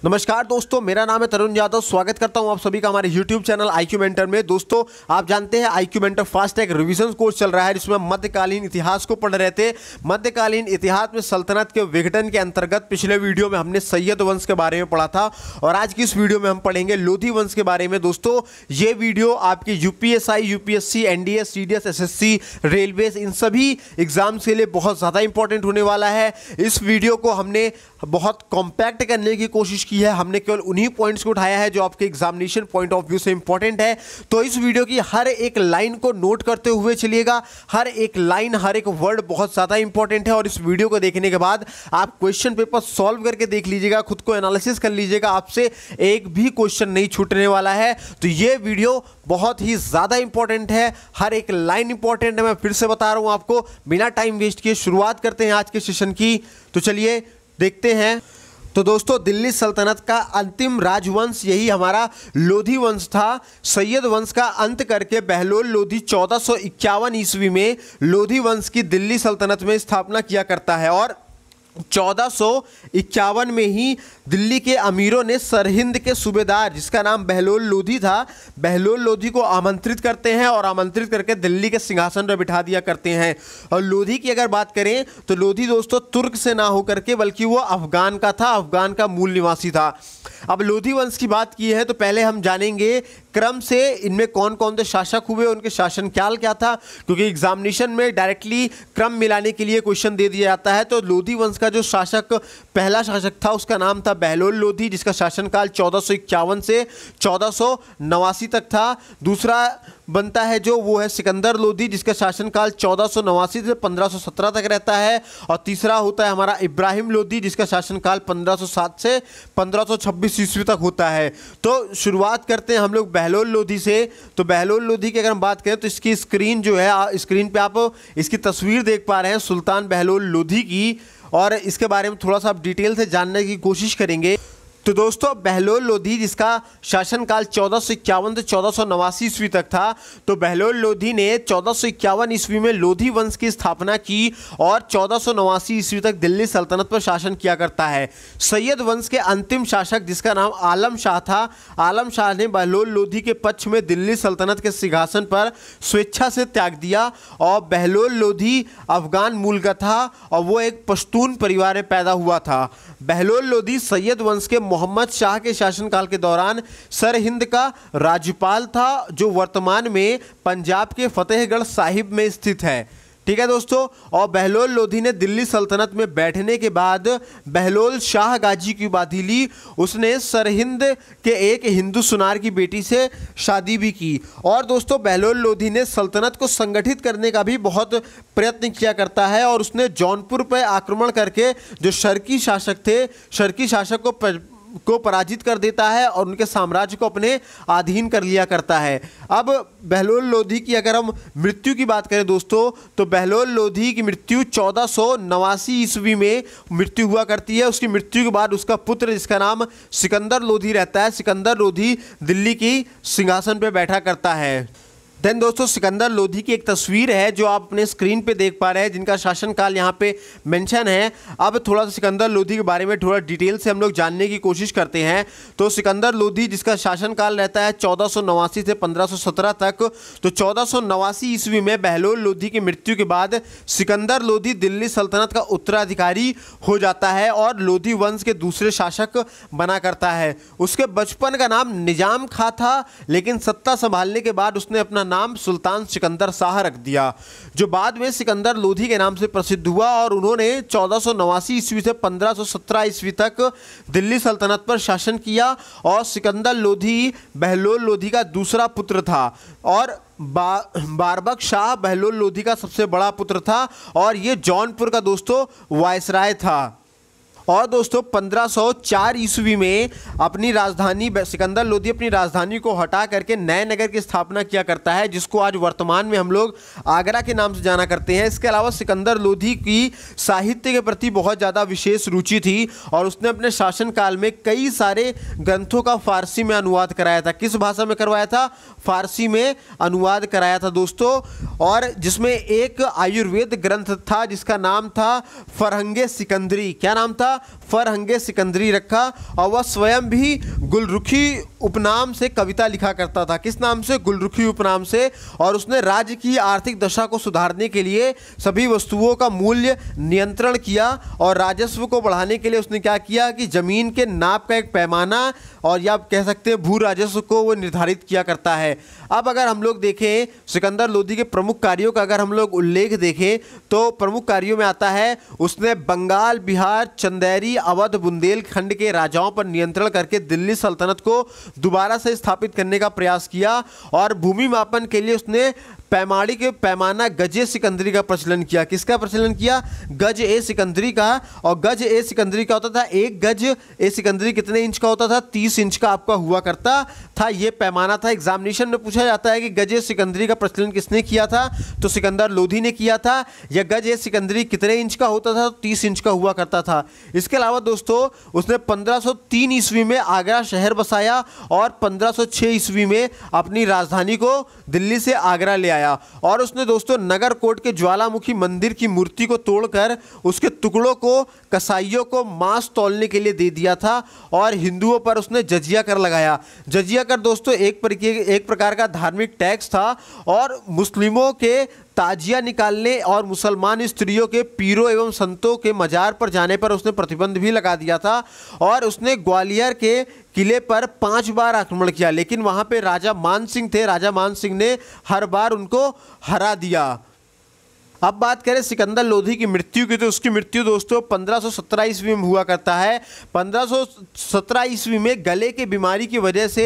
नमस्कार दोस्तों, मेरा नाम है तरुण यादव। स्वागत करता हूं आप सभी का हमारे YouTube चैनल IQ मेंटर में। दोस्तों, आप जानते हैं IQ mentor fast track revision course चल रहा है, जिसमें मध्यकालीन इतिहास को पढ़ रहे थे। मध्यकालीन इतिहास में सल्तनत के विघटन के अंतर्गत पिछले वीडियो में हमने सैयद वंश के बारे में पढ़ा था और आज की इस वीडियो में हम पढ़ेंगे लोधी वंश के बारे में। दोस्तों, ये वीडियो आपकी UPSI, UPSC, NDS, CDS, SSC, railways in सभी एग्जाम्स के लिए बहुत ज़्यादा इंपॉर्टेंट होने वाला है। इस वीडियो को हमने बहुत कॉम्पैक्ट करने की कोशिश की है। हमने केवल उन्हीं पॉइंट्स को उठाया है जो आपके एग्जामिनेशन पॉइंट ऑफ व्यू से इंपॉर्टेंट है। तो इस वीडियो की हर एक लाइन को नोट करते हुए चलिएगा। हर एक लाइन, हर एक वर्ड बहुत ज़्यादा इंपॉर्टेंट है और इस वीडियो को देखने के बाद आप क्वेश्चन पेपर सॉल्व करके देख लीजिएगा, खुद को एनालिसिस कर लीजिएगा। आपसे एक भी क्वेश्चन नहीं छूटने वाला है। तो ये वीडियो बहुत ही ज़्यादा इंपॉर्टेंट है, हर एक लाइन इंपॉर्टेंट है। मैं फिर से बता रहा हूँ आपको। बिना टाइम वेस्ट किए शुरुआत करते हैं आज के सेशन की। तो चलिए देखते हैं। तो दोस्तों, दिल्ली सल्तनत का अंतिम राजवंश यही हमारा लोधी वंश था। सैयद वंश का अंत करके बहलोल लोधी 1451 ईस्वी में लोधी वंश की दिल्ली सल्तनत में स्थापना किया करता है और 1451 में ही दिल्ली के अमीरों ने सरहिंद के सूबेदार, जिसका नाम बहलोल लोधी था, बहलोल लोधी को आमंत्रित करते हैं और आमंत्रित करके दिल्ली के सिंहासन पर बिठा दिया करते हैं। और लोधी की अगर बात करें तो लोधी दोस्तों तुर्क से ना होकर के बल्कि वो अफगान का था, अफगान का मूल निवासी था। अब लोधी वंश की बात की है तो पहले हम जानेंगे क्रम से इनमें कौन कौन से शासक हुए, उनके शासनकाल क्या था, क्योंकि एग्जामिनेशन में डायरेक्टली क्रम मिलाने के लिए क्वेश्चन दे दिया जाता है। तो लोधी वंश का जो शासक, पहला शासक था, उसका नाम था बहलोल लोधी, जिसका शासनकाल 1451 से 1489 तक था। दूसरा बनता है जो वो है सिकंदर लोधी, जिसका शासनकाल 1489 से 1517 तक रहता है। और तीसरा होता है हमारा इब्राहिम लोधी, जिसका शासनकाल 1507 से 1526 ईस्वी तक होता है। तो शुरुआत करते हैं हम लोग बहलोल लोधी से। तो बहलोल लोधी की अगर हम बात करें तो इसकी स्क्रीन जो है, स्क्रीन पे आप इसकी तस्वीर देख पा रहे हैं सुल्तान बहलोल लोधी की, और इसके बारे में थोड़ा सा आप डिटेल से जानने की कोशिश करेंगे। तो दोस्तों, बहलोल लोधी जिसका शासनकाल 1451 से 1489 ईस्वी तक था, तो बहलोल लोधी ने 1451 ईस्वी में लोधी वंश की स्थापना की और 1489 ईस्वी तक दिल्ली सल्तनत पर शासन किया करता है। सैयद वंश के अंतिम शासक, जिसका नाम आलम शाह था, आलम शाह ने बहलोल लोधी के पक्ष में दिल्ली सल्तनत के सिंहासन पर स्वेच्छा से त्याग दिया। और बहलोल लोधी अफगान मूल का था और वो एक पश्तून परिवार में पैदा हुआ था। बहलोल लोधी सैयद वंश के मोहम्मद शाह के शासनकाल के दौरान सरहिंद का राज्यपाल था, जो वर्तमान में पंजाब के फतेहगढ़ साहिब में स्थित है। ठीक है दोस्तों। और बहलोल लोधी ने दिल्ली सल्तनत में बैठने के बाद बहलोल शाह गाजी की उपाधि ली। उसने सरहिंद के एक हिंदू सुनार की बेटी से शादी भी की। और दोस्तों, बहलोल लोधी ने सल्तनत को संगठित करने का भी बहुत प्रयत्न किया करता है और उसने जौनपुर पर आक्रमण करके जो शर्की शासक थे, शर्की शासक को पराजित कर देता है और उनके साम्राज्य को अपने अधीन कर लिया करता है। अब बहलोल लोधी की अगर हम मृत्यु की बात करें दोस्तों, तो बहलोल लोधी की मृत्यु 1489 ईस्वी में मृत्यु हुआ करती है। उसकी मृत्यु के बाद उसका पुत्र, जिसका नाम सिकंदर लोधी रहता है, सिकंदर लोधी दिल्ली की सिंहासन पर बैठा करता है। देन दोस्तों, सिकंदर लोधी की एक तस्वीर है जो आप अपने स्क्रीन पे देख पा रहे हैं, जिनका शासनकाल यहाँ पे मेंशन है। अब थोड़ा सा सिकंदर लोधी के बारे में थोड़ा डिटेल से हम लोग जानने की कोशिश करते हैं। तो सिकंदर लोधी जिसका शासनकाल रहता है 1489 से 1517 तक, तो 1489 ईस्वी में बहलोल लोधी की मृत्यु के बाद सिकंदर लोधी दिल्ली सल्तनत का उत्तराधिकारी हो जाता है और लोधी वंश के दूसरे शासक बना करता है। उसके बचपन का नाम निजाम खां था, लेकिन सत्ता संभालने के बाद उसने अपना नाम सुल्तान सिकंदर शाह रख दिया, जो बाद में सिकंदर लोधी के नाम से प्रसिद्ध हुआ। और उन्होंने 1489 ईस्वी से 1517 ईस्वी तक दिल्ली सल्तनत पर शासन किया। और सिकंदर लोधी बहलोल लोधी का दूसरा पुत्र था और बारबक शाह बहलोल लोधी का सबसे बड़ा पुत्र था और ये जौनपुर का दोस्तों वायसराय था। और दोस्तों 1504 ईस्वी में अपनी राजधानी सिकंदर लोधी अपनी राजधानी को हटा करके नए नगर की स्थापना किया करता है, जिसको आज वर्तमान में हम लोग आगरा के नाम से जाना करते हैं। इसके अलावा सिकंदर लोधी की साहित्य के प्रति बहुत ज़्यादा विशेष रुचि थी और उसने अपने शासनकाल में कई सारे ग्रंथों का फारसी में अनुवाद कराया था। किस भाषा में करवाया था? फारसी में अनुवाद कराया था दोस्तों। और जिसमें एक आयुर्वेद ग्रंथ था जिसका नाम था फरहंगे सिकंदरी। क्या नाम था? फरहंगे सिकंदरी रखा और वह स्वयं भी गुलरुखी उपनाम से कविता लिखा करता था। किस नाम से? गुलरुखी उपनाम से। और उसने राज्य की आर्थिक दशा को सुधारने के लिए सभी वस्तुओं का मूल्य नियंत्रण किया और राजस्व को बढ़ाने के लिए उसने क्या किया कि जमीन के नाप का एक पैमाना और या आप कह सकते हैं भू राजस्व को वो निर्धारित किया करता है। अब अगर हम लोग देखें सिकंदर लोधी के प्रमुख कार्यों का अगर हम लोग उल्लेख देखें तो प्रमुख कार्यों में आता है उसने बंगाल, बिहार, चंदेरी, अवध, बुंदेलखंड के राजाओं पर नियंत्रण करके दिल्ली सल्तनत को दोबारा से स्थापित करने का प्रयास किया और भूमि मापन के लिए उसने पैमाड़ी के पैमाना गज ए सिकंदरी का प्रचलन किया। किसका प्रचलन किया? गज ए सिकंदरी का। और गज ए सिकंदरी का होता था, एक गज ए सिकंदरी कितने इंच का होता था? 30 इंच का आपका हुआ करता था, ये पैमाना था। एग्जामिनेशन में पूछा जाता है कि गज ए सिकंदरी का प्रचलन किसने किया था? तो सिकंदर लोधी ने किया था। यह गज ए सिकंदरी कितने इंच का होता था? 30 इंच का हुआ करता था। इसके अलावा दोस्तों उसने 1503 ईस्वी में आगरा शहर बसाया और 1506 ईस्वी में अपनी राजधानी को दिल्ली से आगरा ले और उसने दोस्तों नगर कोट के ज्वालामुखी मंदिर की मूर्ति को तोड़कर उसके टुकड़ों को कसाईयों को मांस तौलने के लिए दे दिया था और हिंदुओं पर उसने जजिया कर लगाया। जजिया कर दोस्तों एक प्रकार का धार्मिक टैक्स था और मुस्लिमों के ताजिया निकालने और मुसलमान स्त्रियों के पीरों एवं संतों के मजार पर जाने पर उसने प्रतिबंध भी लगा दिया था। और उसने ग्वालियर के किले पर 5 बार आक्रमण किया, लेकिन वहां पे राजा मान सिंह थे। राजा मान सिंह ने हर बार उनको हरा दिया। अब बात करें सिकंदर लोधी की मृत्यु की, तो उसकी मृत्यु दोस्तों 1517 ईस्वी में हुआ करता है। 1517 ईस्वी में गले की बीमारी की वजह से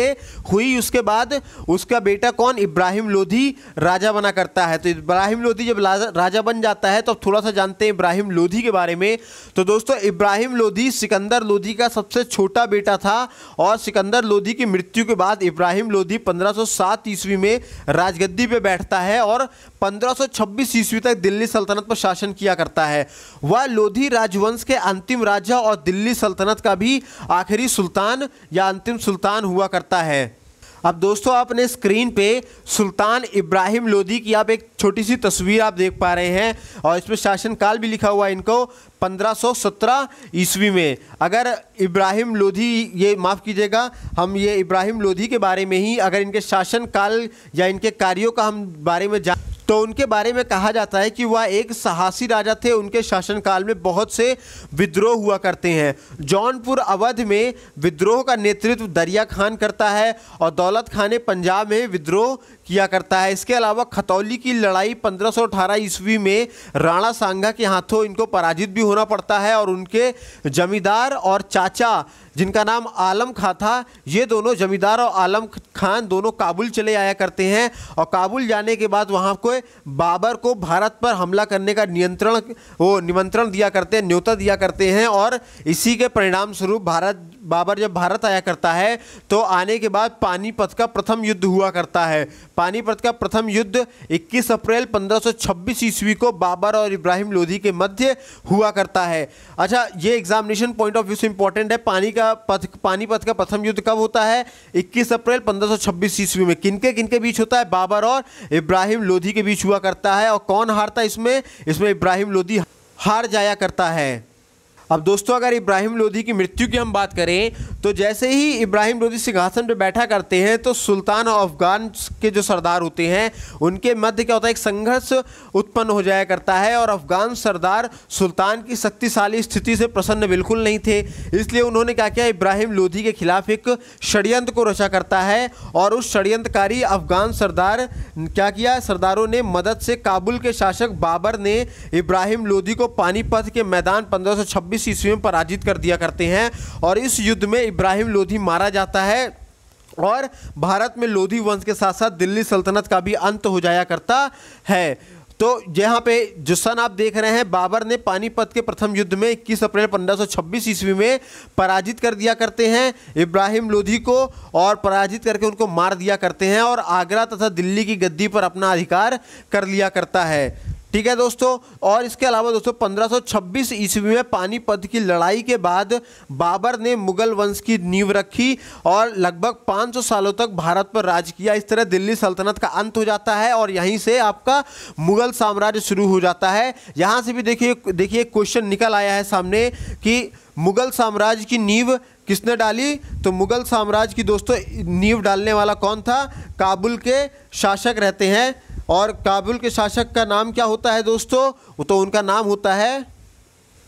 हुई। उसके बाद उसका बेटा कौन? इब्राहिम लोधी राजा बना करता है। तो इब्राहिम लोधी जब राजा बन जाता है तो अब थोड़ा सा जानते हैं इब्राहिम लोधी के बारे में। तो दोस्तों इब्राहिम लोधी सिकंदर लोधी का सबसे छोटा बेटा था और सिकंदर लोधी की मृत्यु के बाद इब्राहिम लोधी 1507 ईस्वी में राजगद्दी पे बैठता है और 1526 ईस्वी तक दिल्ली सल्तनत पर शासन किया करता है। वह लोधी राजवंश के अंतिम राजा और दिल्ली सल्तनत का भी आखिरी सुल्तान या अंतिम सुल्तान हुआ करता है। अब दोस्तों आपने स्क्रीन पे सुल्तान इब्राहिम लोधी की आप एक छोटी सी तस्वीर आप देख पा रहे हैं और इसमें शासनकाल भी लिखा हुआ है इनको 1517 ईस्वी में। अगर इब्राहिम लोधी, ये माफ़ कीजिएगा, हम ये इब्राहिम लोधी के बारे में ही अगर इनके शासनकाल या इनके कार्यों का हम बारे में जान तो उनके बारे में कहा जाता है कि वह एक साहसी राजा थे। उनके शासनकाल में बहुत से विद्रोह हुआ करते हैं। जौनपुर अवध में विद्रोह का नेतृत्व दरिया खान करता है और दौलत खान ने पंजाब में विद्रोह किया करता है। इसके अलावा खतौली की लड़ाई 1518 ईस्वी में राणा सांगा के हाथों इनको पराजित भी होना पड़ता है और उनके जमींदार और चाचा जिनका नाम आलम खां था, ये दोनों जमींदार और आलम खान दोनों काबुल चले आया करते हैं और काबुल जाने के बाद वहाँ को बाबर को भारत पर हमला करने का निमंत्रण दिया करते हैं, न्योता दिया करते हैं। और इसी के परिणाम स्वरूप बाबर जब भारत आया करता है तो आने के बाद पानीपत का प्रथम युद्ध हुआ करता है। पानीपत का प्रथम युद्ध 21 अप्रैल 1526 ईस्वी को बाबर और इब्राहिम लोधी के मध्य हुआ करता है। अच्छा, ये एग्जामिनेशन पॉइंट ऑफ व्यू से इंपॉर्टेंट है। पानीपत का प्रथम युद्ध कब होता है? 21 अप्रैल 1526 ईस्वी में। किनके बीच होता है? बाबर और इब्राहिम लोधी के बीच हुआ करता है। और कौन हारता है इसमें? इसमें इब्राहिम लोधी हार जाया करता है। अब दोस्तों अगर इब्राहिम लोधी की मृत्यु की हम बात करें तो जैसे ही इब्राहिम लोधी सिंहासन पर बैठा करते हैं तो सुल्तान और अफगान के जो सरदार होते हैं उनके मध्य क्या होता है? एक संघर्ष उत्पन्न हो जाया करता है और अफगान सरदार सुल्तान की शक्तिशाली स्थिति से प्रसन्न बिल्कुल नहीं थे। इसलिए उन्होंने क्या किया? इब्राहिम लोधी के खिलाफ एक षड्यंत्र को रचा करता है और उस षड्यंत्रकारी अफगान सरदारों ने मदद से काबुल के शासक बाबर ने इब्राहिम लोधी को पानीपत के मैदान 1526 ईस्वी में पराजित कर दिया करते हैं और इस युद्ध में इब्राहिम लोधी मारा जाता है और भारत में लोधी वंश के साथ साथ दिल्ली सल्तनत का भी अंत हो जाया करता है। तो यहाँ पे जो सन आप देख रहे हैं, बाबर ने पानीपत के प्रथम युद्ध में 21 अप्रैल 1526 ईस्वी में पराजित कर दिया करते हैं इब्राहिम लोधी को और पराजित करके उनको मार दिया करते हैं और आगरा तथा दिल्ली की गद्दी पर अपना अधिकार कर लिया करता है। ठीक है दोस्तों। और इसके अलावा दोस्तों 1526 ईस्वी में पानीपत की लड़ाई के बाद बाबर ने मुगल वंश की नींव रखी और लगभग 500 सालों तक भारत पर राज किया। इस तरह दिल्ली सल्तनत का अंत हो जाता है और यहीं से आपका मुगल साम्राज्य शुरू हो जाता है। यहाँ से भी देखिए क्वेश्चन निकल आया है सामने कि मुगल साम्राज्य की नींव किसने डाली? तो मुगल साम्राज्य की दोस्तों नींव डालने वाला कौन था? काबुल के शासक रहते हैं। और काबुल के शासक का नाम क्या होता है दोस्तों? तो उनका नाम होता है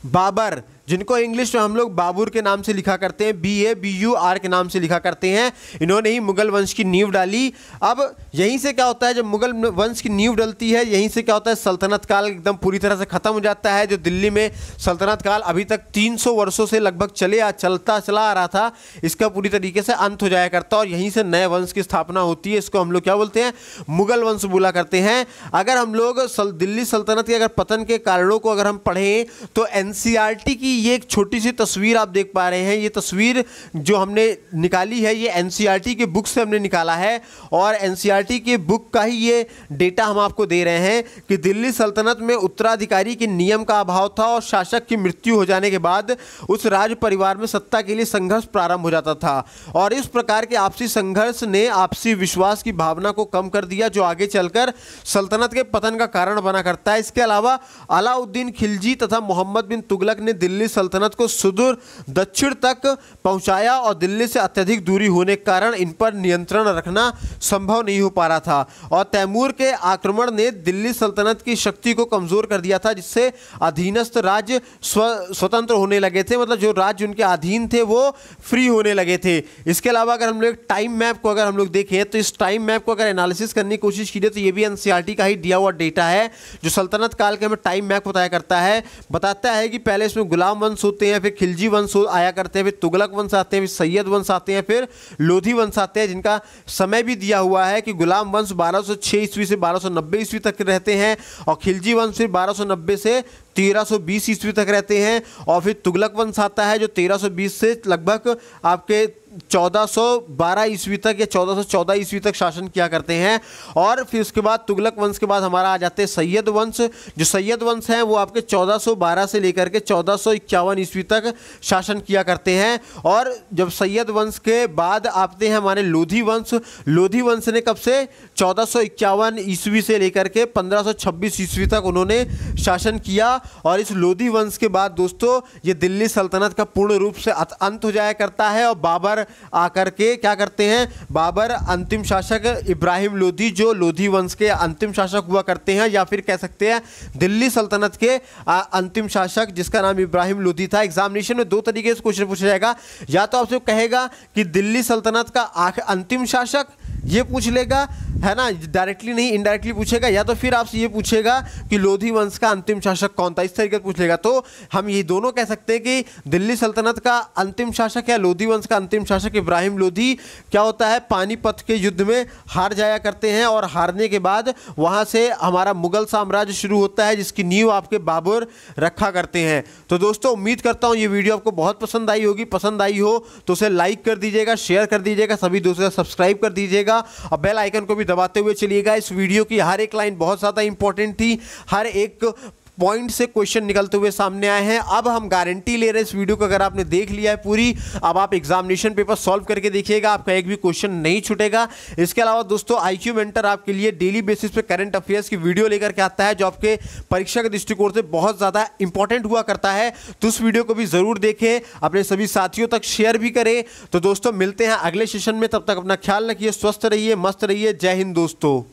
बाबर, जिनको इंग्लिश में हम लोग बाबर के नाम से लिखा करते हैं, BABUR के नाम से लिखा करते हैं। इन्होंने ही मुगल वंश की नींव डाली। अब यहीं से क्या होता है, जब मुगल वंश की नींव डलती है, यहीं से क्या होता है, सल्तनत काल एकदम पूरी तरह से ख़त्म हो जाता है। जो दिल्ली में सल्तनत काल अभी तक 300 वर्षों से लगभग चला आ रहा था, इसका पूरी तरीके से अंत हो जाया करता है और यहीं से नए वंश की स्थापना होती है। इसको हम लोग क्या बोलते हैं? मुगल वंश बोला करते हैं। अगर हम लोग दिल्ली सल्तनत के अगर पतन के कारणों को अगर हम पढ़ें तो NCERT की ये एक छोटी सी तस्वीर आप देख पा रहे हैं। ये तस्वीर जो हमने निकाली है ये NCERT के बुक से हमने निकाला है और NCERT के बुक का ही ये डेटा हम आपको दे रहे हैं कि दिल्ली सल्तनत में उत्तराधिकारी के नियम का अभाव था और शासक की मृत्यु हो जाने के बाद उस राज परिवार में सत्ता के लिए संघर्ष प्रारंभ हो जाता था और इस प्रकार के आपसी संघर्ष ने आपसी विश्वास की भावना को कम कर दिया, जो आगे चलकर सल्तनत के पतन का कारण बना करता है। इसके अलावा अलाउद्दीन खिलजी तथा मोहम्मद बिन तुगलक ने दिल्ली सल्तनत को सुदूर दक्षिण तक पहुंचाया और दिल्ली से अत्यधिक दूरी होने के कारण इन पर नियंत्रण रखना संभव नहीं हो पा रहा था और तैमूर के आक्रमण ने दिल्ली सल्तनत की शक्ति को कमजोर कर दिया था, जिससे अधीनस्थ राज्य स्वतंत्र होने लगे थे, मतलब जो राज्य उनके अधीन थे वो फ्री होने लगे थे। इसके अलावा अगर हम लोग टाइम मैप को अगर हम लोग देखें तो इस टाइम मैप को अगर एनालिसिस करने की कोशिश की जाए तो ये भी NCERT का ही दिया हुआ डेटा है, जो सल्तनत काल के हमें टाइम मैप बताया करता है। बताता है कि पहले इसमें गुलाम वंश होते हैं, फिर खिलजी वंश आया करते हैं, फिर तुगलक वंश आते हैं, फिर सैयद वंश आते हैं, फिर लोधी वंश आते हैं, जिनका समय भी दिया हुआ है कि गुलाम वंश 1206 ईस्वी से 1290 ईस्वी तक रहते हैं और खिलजी वंश फिर 1290 से 1320 ईस्वी तक रहते हैं और फिर तुगलक वंश आता है जो 1320 से लगभग आपके 1412 ईस्वी तक या 1414 ईस्वी तक शासन किया करते हैं। और फिर उसके बाद तुगलक वंश के बाद हमारा आ जाते हैं सैयद वंश। जो सैयद वंश हैं वो आपके 1412 से लेकर के 1451 ईस्वी तक शासन किया करते हैं। और जब सैयद वंश के बाद आते हैं हमारे लोधी वंश। लोधी वंश ने कब से 1451 ईस्वी से लेकर के 1526 ईस्वी तक उन्होंने शासन किया और इस लोधी वंश के बाद दोस्तों ये दिल्ली सल्तनत का पूर्ण रूप से अंत हो जाया करता है और बाबर आकर के क्या करते हैं, बाबर अंतिम शासक इब्राहिम लोधी जो लोधी वंश के अंतिम शासक हुआ करते हैं या फिर कह सकते हैं दिल्ली सल्तनत के अंतिम शासक जिसका नाम इब्राहिम लोधी था। एग्जामिनेशन में दो तरीके से क्वेश्चन पूछा जाएगा, या तो आपसे कहेगा कि दिल्ली सल्तनत का अंतिम शासक ये पूछ लेगा, है ना, डायरेक्टली नहीं इनडायरेक्टली पूछेगा, या तो फिर आपसे ये पूछेगा कि लोधी वंश का अंतिम शासक कौन था, इस तरीके से पूछ लेगा। तो हम ये दोनों कह सकते हैं कि दिल्ली सल्तनत का अंतिम शासक या लोधी वंश का अंतिम शासक इब्राहिम लोधी क्या होता है, पानीपत के युद्ध में हार जाया करते हैं और हारने के बाद वहाँ से हमारा मुगल साम्राज्य शुरू होता है जिसकी नींव आपके बाबर रखा करते हैं। तो दोस्तों उम्मीद करता हूँ ये वीडियो आपको बहुत पसंद आई होगी। पसंद आई हो तो उसे लाइक कर दीजिएगा, शेयर कर दीजिएगा, सभी दोस्तों को सब्सक्राइब कर दीजिएगा और बेल आइकन को भी दबाते हुए चलिएगा। इस वीडियो की हर एक लाइन बहुत ज़्यादा इंपॉर्टेंट थी, हर एक पॉइंट से क्वेश्चन निकलते हुए सामने आए हैं। अब हम गारंटी ले रहे हैं इस वीडियो को अगर आपने देख लिया है पूरी, अब आप एग्जामिनेशन पेपर सॉल्व करके देखिएगा, आपका एक भी क्वेश्चन नहीं छूटेगा। इसके अलावा दोस्तों IQ मेंटर आपके लिए डेली बेसिस पे करंट अफेयर्स की वीडियो लेकर के आता है जो आपके परीक्षा के दृष्टिकोण से बहुत ज़्यादा इंपॉर्टेंट हुआ करता है। तो उस वीडियो को भी ज़रूर देखें, अपने सभी साथियों तक शेयर भी करें। तो दोस्तों मिलते हैं अगले सेशन में, तब तक अपना ख्याल रखिए, स्वस्थ रहिए, मस्त रहिए। जय हिंद दोस्तों।